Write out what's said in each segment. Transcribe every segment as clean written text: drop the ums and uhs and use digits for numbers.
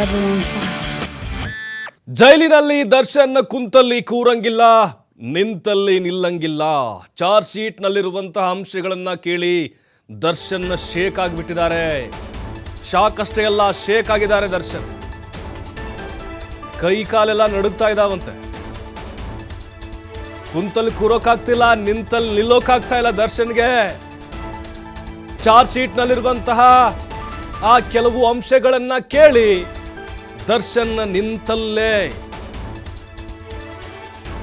Babylon 5. ಜೈಲಿನಲ್ಲಿ Darshan ಕುಂತಲ್ಲಿ ಕೂರಂಗಿಲ್ಲ, ನಿಂತಲ್ಲಿ ನಿಲ್ಲಂಗಿಲ್ಲ. Charge sheet ನಲ್ಲಿರುವಂತಹ ಅಂಶಗಳನ್ನ ಕೇಳಿ ದರ್ಶನ್ ಶೇಕ್ ಆಗಿಬಿಟ್ಟಿದ್ದಾರೆ. ಶಾಕ್ ಅಷ್ಟೇ ಅಲ್ಲ, ಶೇಕ್ ಆಗಿದ್ದಾರೆ ದರ್ಶನ್. ಕೈ ಕಾಲೆಲ್ಲ ನಡುಗ್ತಾ ಇದಾವಂತೆ. ಕುಂತಲ್ಲಿ ಕೂರೋಕಾಗ್ತಿಲ್ಲ, ನಿಂತಲ್ಲಿ ನಿಲ್ಲೋಕಾಗ್ತಾ ಇಲ್ಲ ದರ್ಶನ್ಗೆ. ಚಾರ್ಜ್ ಶೀಟ್ ನಲ್ಲಿರುವಂತಹ ಆ ಕೆಲವು ಅಂಶಗಳನ್ನ ಕೇಳಿ ದರ್ಶನ್ ನಿಂತಲ್ಲೇ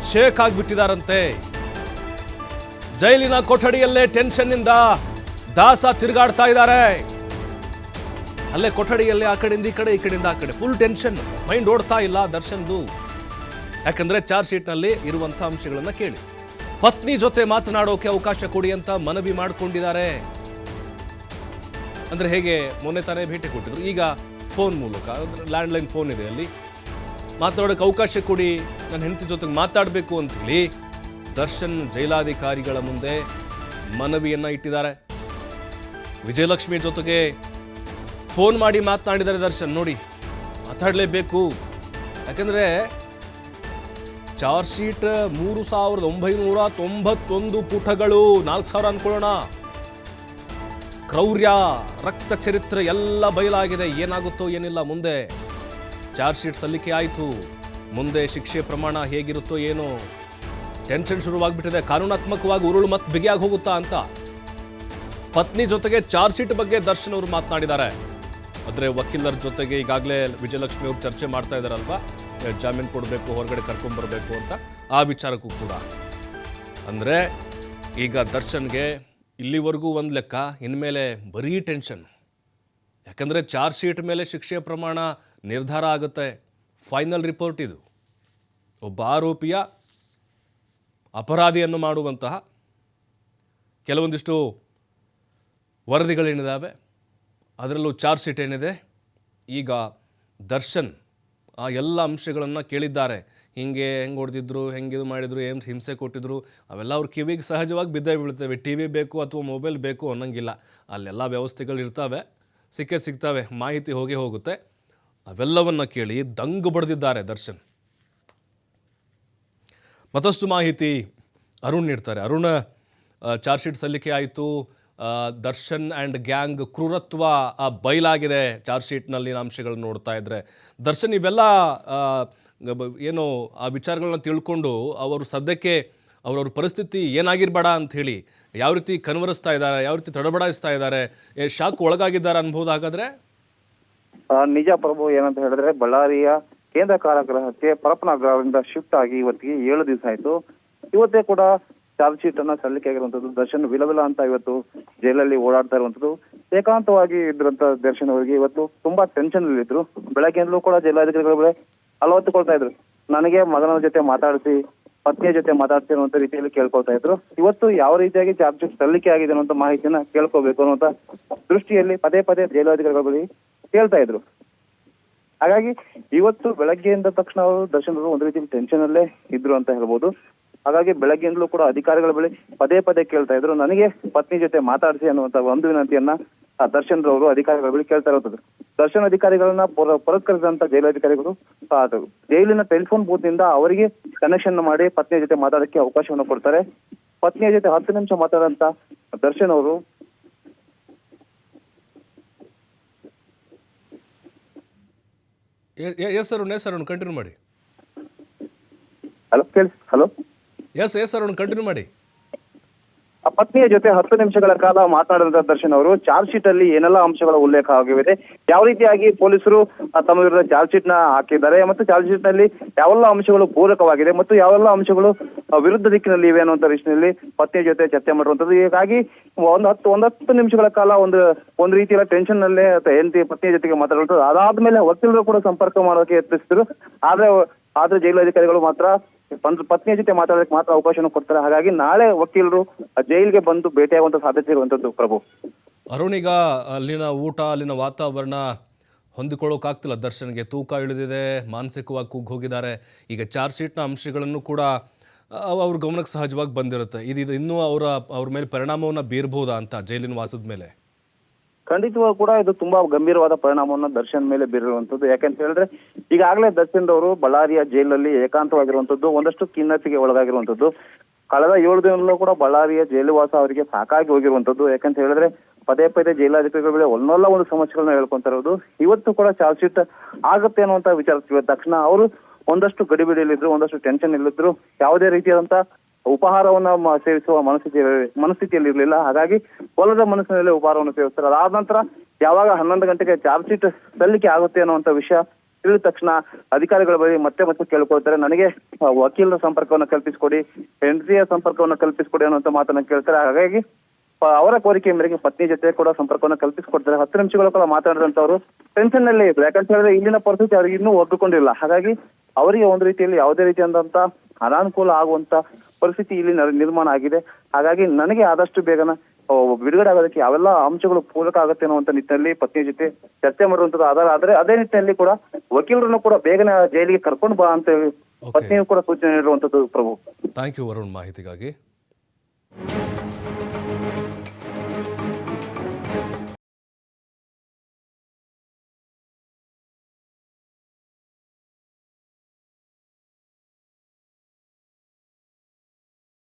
ಶೇಕ್ ಆಗಿಬಿಟ್ಟಿದಾರಂತೆ. ಜೈಲಿನ ಕೊಠಡಿಯಲ್ಲೇ ಟೆನ್ಷನ್ನಿಂದ ದಾಸ ತಿರುಗಾಡ್ತಾ ಇದ್ದಾರೆ. ಅಲ್ಲೇ ಕೊಠಡಿಯಲ್ಲೇ ಆ ಕಡೆಯಿಂದ ಈ ಕಡೆ, ಈ ಕಡೆಯಿಂದ ಆ ಕಡೆ, ಫುಲ್ ಟೆನ್ಷನ್. ಮೈಂಡ್ ಓಡ್ತಾ ಇಲ್ಲ ದರ್ಶನ್ದು. ಯಾಕಂದ್ರೆ ಚಾರ್ಜ್ ಶೀಟ್ನಲ್ಲಿ ಇರುವಂಥ ಅಂಶಗಳನ್ನ ಕೇಳಿ ಪತ್ನಿ ಜೊತೆ ಮಾತನಾಡೋಕೆ ಅವಕಾಶ ಕೊಡಿ ಅಂತ ಮನವಿ ಮಾಡಿಕೊಂಡಿದ್ದಾರೆ. ಅಂದ್ರೆ ಹೇಗೆ ಮೊನ್ನೆ ತಾನೇ ಭೇಟಿ ಕೊಟ್ಟಿದ್ರು, ಈಗ ಫೋನ್ ಮೂಲಕ, ಅಂದ್ರೆ ಲ್ಯಾಂಡ್ಲೈನ್ ಫೋನ್ ಇದೆ, ಅಲ್ಲಿ ಮಾತಾಡೋಕೆ ಅವಕಾಶ ಕೊಡಿ, ನನ್ನ ಹೆಂಡತಿ ಜೊತೆಗೆ ಮಾತಾಡಬೇಕು ಅಂತ ಹೇಳಿ ದರ್ಶನ್ ಜೈಲಾಧಿಕಾರಿಗಳ ಮುಂದೆ ಮನವಿಯನ್ನ ಇಟ್ಟಿದ್ದಾರೆ. ವಿಜಯಲಕ್ಷ್ಮಿ ಜೊತೆಗೆ ಫೋನ್ ಮಾಡಿ ಮಾತನಾಡಿದ್ದಾರೆ ದರ್ಶನ್. ನೋಡಿ, ಮಾತಾಡಲೇಬೇಕು. ಯಾಕಂದ್ರೆ ಚಾರ್ಜ್ ಶೀಟ್ 3991 ಪುಟಗಳು, 4000 ಅನ್ಕೊಳ್ಳೋಣ. ಕ್ರೌರ್ಯ, ರಕ್ತ ಚರಿತ್ರೆ ಎಲ್ಲ ಬಯಲಾಗಿದೆ. ಏನಾಗುತ್ತೋ ಏನಿಲ್ಲ ಮುಂದೆ. ಚಾರ್ಜ್ ಶೀಟ್ ಸಲ್ಲಿಕೆ ಆಯಿತು, ಮುಂದೆ ಶಿಕ್ಷೆ ಪ್ರಮಾಣ ಹೇಗಿರುತ್ತೋ ಏನೋ. ಟೆನ್ಷನ್ ಶುರುವಾಗ್ಬಿಟ್ಟಿದೆ. ಕಾನೂನಾತ್ಮಕವಾಗಿ ಉರುಳು ಮತ್ತೆ ಬಿಗಿಯಾಗಿ ಹೋಗುತ್ತಾ ಅಂತ ಪತ್ನಿ ಜೊತೆಗೆ ಚಾರ್ಜ್ ಶೀಟ್ ಬಗ್ಗೆ ದರ್ಶನ್ ಅವರು ಮಾತನಾಡಿದ್ದಾರೆ. ಆದರೆ ವಕೀಲರ ಜೊತೆಗೆ ಈಗಾಗಲೇ ವಿಜಯಲಕ್ಷ್ಮಿ ಅವರು ಚರ್ಚೆ ಮಾಡ್ತಾ ಇದ್ದಾರಲ್ವಾ, ಜಾಮೀನು ಕೊಡಬೇಕು, ಹೊರಗಡೆ ಕರ್ಕೊಂಡ್ಬರ್ಬೇಕು ಅಂತ. ಆ ವಿಚಾರಕ್ಕೂ ಕೂಡ ಅಂದರೆ ಈಗ ದರ್ಶನ್ಗೆ ಇಲ್ಲಿವರೆಗೂ ಒಂದು ಲೆಕ್ಕ, ಇನ್ಮೇಲೆ ಬರೀ ಟೆನ್ಷನ್. ಯಾಕಂದರೆ ಚಾರ್ಜ್ ಶೀಟ್ ಮೇಲೆ ಶಿಕ್ಷೆಯ ಪ್ರಮಾಣ ನಿರ್ಧಾರ ಆಗುತ್ತೆ. ಫೈನಲ್ ರಿಪೋರ್ಟ್ ಇದು. ಒಬ್ಬ ಆರೋಪಿಯ ಅಪರಾಧಿಯನ್ನು ಮಾಡುವಂತಹ ಕೆಲವೊಂದಿಷ್ಟು ವರದಿಗಳೇನಿದ್ದಾವೆ, ಅದರಲ್ಲೂ ಚಾರ್ಜ್ ಶೀಟ್ ಏನಿದೆ. ಈಗ ದರ್ಶನ್ ಆ ಎಲ್ಲ ಅಂಶಗಳನ್ನು ಕೇಳಿದ್ದಾರೆ. ಹೆಂಗೆ ಹೊಡೆದಿದ್ರು, ಹೆಂಗೆ ಇದು ಮಾಡಿದ್ರು, ಏನು ಹಿಂಸೆ ಕೊಟ್ಟಿದ್ರು, ಅವೆಲ್ಲ ಅವ್ರ ಕಿವಿಗೆ ಸಹಜವಾಗಿ ಬಿದ್ದೇ ಬೀಳ್ತವೆ. ಟಿ ವಿ ಬೇಕು ಅಥವಾ ಮೊಬೈಲ್ ಬೇಕು ಅನ್ನೋಂಗಿಲ್ಲ. ಅಲ್ಲೆಲ್ಲ ವ್ಯವಸ್ಥೆಗಳು ಇರ್ತವೆ, ಸಿಗ್ತವೆ, ಮಾಹಿತಿ ಹೋಗುತ್ತೆ. ಅವೆಲ್ಲವನ್ನು ಕೇಳಿ ದಂಗು ಬಡ್ದಿದ್ದಾರೆ ದರ್ಶನ್. ಮತ್ತಷ್ಟು ಮಾಹಿತಿ ಅರುಣ್ ನೀಡ್ತಾರೆ. ಅರುಣ್, ಚಾರ್ಜ್ ಶೀಟ್ ಸಲ್ಲಿಕೆ ಆಯಿತು, ದರ್ಶನ್ ಆ್ಯಂಡ್ ಗ್ಯಾಂಗ್ ಕ್ರೂರತ್ವ ಬಯಲಾಗಿದೆ ಚಾರ್ಜ್ ಶೀಟ್ನಲ್ಲಿನ ಅಂಶಗಳನ್ನ ನೋಡ್ತಾ ಇದ್ರೆ. ದರ್ಶನ್ ಇವೆಲ್ಲ ಏನು ಆ ವಿಚಾರಗಳನ್ನ ತಿಳ್ಕೊಂಡು ಅವರು ಸದ್ಯಕ್ಕೆ ಅವ್ರವ್ರ ಪರಿಸ್ಥಿತಿ ಏನಾಗಿರಬೇಡ ಅಂಥೇಳಿ ಯಾವ ರೀತಿ ಕನ್ವರಿಸ್ತಾ ಇದ್ದಾರೆ, ಯಾವ ರೀತಿ ತಡಬಡಾಯಿಸ್ತಾ ಇದ್ದಾರೆ, ಶಾಕ್ ಒಳಗಾಗಿದ್ದಾರೆ ಅನ್ಬೋದು. ಹಾಗಾದ್ರೆ ನಿಜ ಪ್ರಭು, ಏನಂತ ಹೇಳಿದ್ರೆ ಬಳ್ಳಾರಿಯ ಕೇಂದ್ರ ಕಾರಾಗೃಹಕ್ಕೆ ಪರಪ್ಪನಗರದಿಂದ ಶಿಫ್ಟ್ ಆಗಿ ಇವತ್ತಿಗೆ 7 ದಿವಸ ಆಯ್ತು. ಇವತ್ತೇ ಕೂಡ ಚಾರ್ಜ್ ಶೀಟ್ ಅನ್ನ ಸಲ್ಲಿಕೆ ಆಗಿರುವಂತದ್ದು. ದರ್ಶನ್ ವಿಲವಿಲ ಅಂತ ಇವತ್ತು ಜೈಲಲ್ಲಿ ಓಡಾಡ್ತಾ ಇರುವಂತದ್ದು. ಏಕಾಂತವಾಗಿ ಇದ್ರಂತ ದರ್ಶನ್ ಅವರಿಗೆ ಇವತ್ತು ತುಂಬಾ ಟೆನ್ಷನ್ ಇದ್ರು. ಬೆಳಗ್ಗೆಯಿಂದಲೂ ಕೂಡ ಜೈಲಾಧಿಕಾರಿಗಳ ಬಳಿ ಅಲವತ್ತುಕೊಳ್ತಾ ಇದ್ರು. ನನಗೆ ಮಗನ ಜೊತೆ ಮಾತಾಡಿಸಿ, ಪತ್ನಿಯ ಜೊತೆ ಮಾತಾಡ್ಸಿ ಅನ್ನುವಂತ ರೀತಿಯಲ್ಲಿ ಕೇಳ್ಕೊಳ್ತಾ ಇದ್ರು. ಇವತ್ತು ಯಾವ ರೀತಿಯಾಗಿ ಚಾರ್ಜ್ ಶೀಟ್ ಸಲ್ಲಿಕೆ ಆಗಿದೆ ಅನ್ನುವಂತ ಮಾಹಿತಿಯನ್ನ ಕೇಳ್ಕೋಬೇಕು ಅನ್ನುವಂತ ದೃಷ್ಟಿಯಲ್ಲಿ ಪದೇ ಜೈಲಾಧಿಕಾರಿಗಳ ಬಳಿ ಕೇಳ್ತಾ ಇದ್ರು. ಹಾಗಾಗಿ ಇವತ್ತು ಬೆಳಗ್ಗೆಯಿಂದ ತಕ್ಷಣ ಅವರು ದರ್ಶನ್ ಅವರು ಒಂದು ರೀತಿ ಟೆನ್ಷನ್ ಅಲ್ಲೇ ಇದ್ರು ಅಂತ ಹೇಳ್ಬೋದು. ಹಾಗಾಗಿ ಬೆಳಗ್ಗೆಯಿಂದಲೂ ಕೂಡ ಅಧಿಕಾರಿಗಳ ಬಳಿ ಪದೇ ಕೇಳ್ತಾ ಇದ್ರು, ನನಗೆ ಪತ್ನಿ ಜೊತೆ ಮಾತಾಡಿಸಿ ಅನ್ನುವಂತ ಒಂದು ವಿನಂತಿಯನ್ನ ದರ್ಶನ್ ರವರು ಅಧಿಕಾರಿಗಳ ಬಳಿ ಕೇಳ್ತಾ ಇರುತ್ತದೆ. ದರ್ಶನ್ ಅಧಿಕಾರಿಗಳನ್ನ ಪುರಸ್ಕರಿಸಿದಂತ ಜೈಲಾಧಿಕಾರಿಗಳು ಜೈಲಿನ ಟೆಲಿಫೋನ್ ಬೂತ್ ನಿಂದ ಅವರಿಗೆ ಕನೆಕ್ಷನ್ ಮಾಡಿ ಪತ್ನಿಯ ಜೊತೆ ಮಾತಾಡಕ್ಕೆ ಅವಕಾಶವನ್ನು ಕೊಡ್ತಾರೆ. ಪತ್ನಿಯ ಜೊತೆ 10 ನಿಮಿಷ ಮಾತಾಡಂತ ದರ್ಶನ್ ಅವರು ಎಸ್ ಅರುಣ್ ಕಂಟಿನ್ಯೂ ಮಾಡಿ. ಹಲೋ ಎಸ್ ಅರುಣ್ ಕಂಟಿನ್ಯೂ ಮಾಡಿ. ಪತ್ನಿಯ ಜೊತೆ 10 ನಿಮಿಷಗಳ ಕಾಲ ಮಾತನಾಡಿದ ದರ್ಶನ್ ಅವರು ಚಾರ್ಜ್ ಶೀಟ್ ಅಲ್ಲಿ ಏನೆಲ್ಲ ಅಂಶಗಳ ಉಲ್ಲೇಖ ಆಗಿವೆ, ಯಾವ ರೀತಿಯಾಗಿ ಪೊಲೀಸರು ತಮ್ಮ ವಿರುದ್ಧ ಚಾರ್ಜ್ ಶೀಟ್ ನ ಹಾಕಿದ್ದಾರೆ, ಮತ್ತು ಚಾರ್ಜ್ ಶೀಟ್ ನಲ್ಲಿ ಯಾವೆಲ್ಲ ಅಂಶಗಳು ಪೂರಕವಾಗಿದೆ ಮತ್ತು ಯಾವೆಲ್ಲ ಅಂಶಗಳು ವಿರುದ್ಧ ದಿಕ್ಕಿನಲ್ಲಿ ಇವೆ ಅನ್ನುವಂತ ರೀತಿಯಲ್ಲಿ ಪತ್ನಿಯ ಜೊತೆ ಚರ್ಚೆ ಮಾಡುವಂತದ್ದು. ಹೀಗಾಗಿ ಒಂದು 10 ನಿಮಿಷಗಳ ಕಾಲ ಒಂದು ರೀತಿಯ ಟೆನ್ಷನ್ ನಲ್ಲೇ ಪತ್ನಿಯ ಜೊತೆಗೆ ಮಾತಾಡುವಂಥದ್ದು. ಅದಾದ್ಮೇಲೆ ವಕೀಲರು ಕೂಡ ಸಂಪರ್ಕ ಮಾಡೋಕೆ ಯತ್ನಿಸಿದ್ರು. ಆದ್ರೆ ಜೈಲಾಧಿಕಾರಿಗಳು ಮಾತ್ರ ಪತ್ನಿಯ ಜೊತೆ ಮಾತಾಡೋದಕ್ಕೆ ಮಾತ್ರ ಅವಕಾಶವನ್ನು ಕೊಡ್ತಾರೆ. ಹಾಗಾಗಿ ನಾಳೆ ವಕೀಲರು ಜೈಲಿಗೆ ಬಂದು ಭೇಟಿಯಾಗುವಂತ ಸಾಧ್ಯತೆ ಇರುವಂತದ್ದು ಪ್ರಭು. ಅರುಣ್, ಈಗ ಅಲ್ಲಿನ ಊಟ, ಅಲ್ಲಿನ ವಾತಾವರಣ ಹೊಂದಿಕೊಳ್ಳೋಕ್ಕಾಗ್ತಿಲ್ಲ ದರ್ಶನ್ಗೆ. ತೂಕ ಇಳಿದಿದೆ, ಮಾನಸಿಕವಾಗಿ ಹೋಗಿದ್ದಾರೆ. ಈಗ ಚಾರ್ಜ್ ಶೀಟ್ನ ಅಂಶಗಳನ್ನು ಕೂಡ ಅವ್ರ ಗಮನಕ್ಕೆ ಸಹಜವಾಗಿ ಬಂದಿರುತ್ತೆ. ಇದು ಇನ್ನೂ ಅವ್ರ ಮೇಲೆ ಪರಿಣಾಮವನ್ನು ಬೀರ್ಬೋದಾ ಅಂತ ಜೈಲಿನ ವಾಸದ ಮೇಲೆ? ಖಂಡಿತವಾಗೂ ಕೂಡ ಇದು ತುಂಬಾ ಗಂಭೀರವಾದ ಪರಿಣಾಮವನ್ನು ದರ್ಶನ್ ಮೇಲೆ ಬೀರಿರುವಂತದ್ದು. ಯಾಕಂತ ಹೇಳಿದ್ರೆ ಈಗಾಗಲೇ ದರ್ಶನ್ ಅವರು ಬಳ್ಳಾರಿಯ ಜೈಲಲ್ಲಿ ಏಕಾಂತವಾಗಿರುವಂತದ್ದು, ಒಂದಷ್ಟು ಖಿನ್ನತೆಗೆ ಒಳಗಾಗಿರುವಂತದ್ದು. ಕಳೆದ 7 ದಿನದಲ್ಲೂ ಕೂಡ ಬಳ್ಳಾರಿಯ ಜೈಲುವಾಸ ಅವರಿಗೆ ಸಾಕಾಗಿ ಹೋಗಿರುವಂತದ್ದು. ಯಾಕಂತ ಹೇಳಿದ್ರೆ ಪದೇ ಪದೇ ಜೈಲಾಧಿಕಾರಿಗಳ ಮೇಲೆ ಒಂದಲ್ಲ ಒಂದು ಸಮಸ್ಯೆಗಳನ್ನ ಹೇಳ್ಕೊಂತ ಇರೋದು. ಇವತ್ತು ಕೂಡ ಚಾರ್ಜ್ ಶೀಟ್ ಆಗುತ್ತೆ ಅನ್ನುವಂತ ವಿಚಾರ ತಿಳಿದ ತಕ್ಷಣ ಅವರು ಒಂದಷ್ಟು ಗಡಿಬಿಡಿಯಲ್ಲಿದ್ರು, ಒಂದಷ್ಟು ಟೆನ್ಷನ್ ಇಲ್ಲಿದ್ರು, ಯಾವುದೇ ರೀತಿಯಾದಂತ ಉಪಹಾರವನ್ನ ಸೇವಿಸುವ ಮನಸ್ಥಿತಿಯಲ್ಲಿ ಇರಲಿಲ್ಲ. ಹಾಗಾಗಿ ಹೊಲದ ಮನಸ್ಸಿನಲ್ಲಿ ಉಪಹಾರವನ್ನು ಸೇವಿಸ್ತಾರೆ. ಅದಾದ ನಂತರ ಯಾವಾಗ 11 ಗಂಟೆಗೆ ಚಾರ್ಜ್ ಶೀಟ್ ಸಲ್ಲಿಕೆ ಆಗುತ್ತೆ ಅನ್ನುವಂತ ವಿಷಯ ತಿಳಿದ ತಕ್ಷಣ ಅಧಿಕಾರಿಗಳ ಬಳಿ ಮತ್ತೆ ಕೇಳ್ಕೊಳ್ತಾರೆ, ನನಗೆ ವಕೀಲರ ಸಂಪರ್ಕವನ್ನು ಕಲ್ಪಿಸಿಕೊಡಿ, ಹೆಂಡತಿಯ ಸಂಪರ್ಕವನ್ನು ಕಲ್ಪಿಸಿಕೊಡಿ ಅನ್ನುವಂತ ಮಾತನ್ನ ಕೇಳ್ತಾರೆ. ಹಾಗಾಗಿ ಅವರ ಕೋರಿಕೆ ಮೇರೆಗೆ ಪತ್ನಿ ಜೊತೆ ಕೂಡ ಸಂಪರ್ಕವನ್ನು ಕಲ್ಪಿಸಿಕೊಡ್ತಾರೆ. 10 ನಿಮಿಷಗಳ ಕಾಲ ಮಾತಾಡಿದಂತವ್ರು ಟೆನ್ಷನ್ ನಲ್ಲೇ ಇದ್ರು. ಯಾಕಂತ ಹೇಳಿದ್ರೆ ಇಲ್ಲಿನ ಪರಿಸ್ಥಿತಿ ಅವ್ರಿಗೆ ಇನ್ನೂ ಒಗ್ಗಿಕೊಂಡಿಲ್ಲ. ಹಾಗಾಗಿ ಅವರಿಗೆ ಒಂದು ರೀತಿಯಲ್ಲಿ ಯಾವುದೇ ರೀತಿಯಾದಂತ ಅನಾನುಕೂಲ ಆಗುವಂತ ಪರಿಸ್ಥಿತಿ ಇಲ್ಲಿ ನಿರ್ಮಾಣ ಆಗಿದೆ. ಹಾಗಾಗಿ ನನಗೆ ಆದಷ್ಟು ಬೇಗನ ಬಿಡುಗಡೆ ಆಗೋದಕ್ಕೆ ಯಾವೆಲ್ಲ ಅಂಶಗಳು ಪೂರಕ ಆಗುತ್ತೆ ಅನ್ನುವಂತ ನಿಟ್ಟಿನಲ್ಲಿ ಪತ್ನಿ ಜೊತೆ ಚರ್ಚೆ ಮಾಡುವಂತದ್ದು. ಆದರೆ ಅದೇ ನಿಟ್ಟಿನಲ್ಲಿ ಕೂಡ ವಕೀಲರನ್ನು ಕೂಡ ಬೇಗನೆ ಜೈಲಿಗೆ ಕರ್ಕೊಂಡು ಬಾ ಅಂತ ಹೇಳಿ ಪತ್ನಿಯು ಕೂಡ ಸೂಚನೆ ನೀಡುವಂತದ್ದು. ಪ್ರಭು, ಥ್ಯಾಂಕ್ ಯು ವರುಣ್ ಮಾಹಿತಿಗಾಗಿ.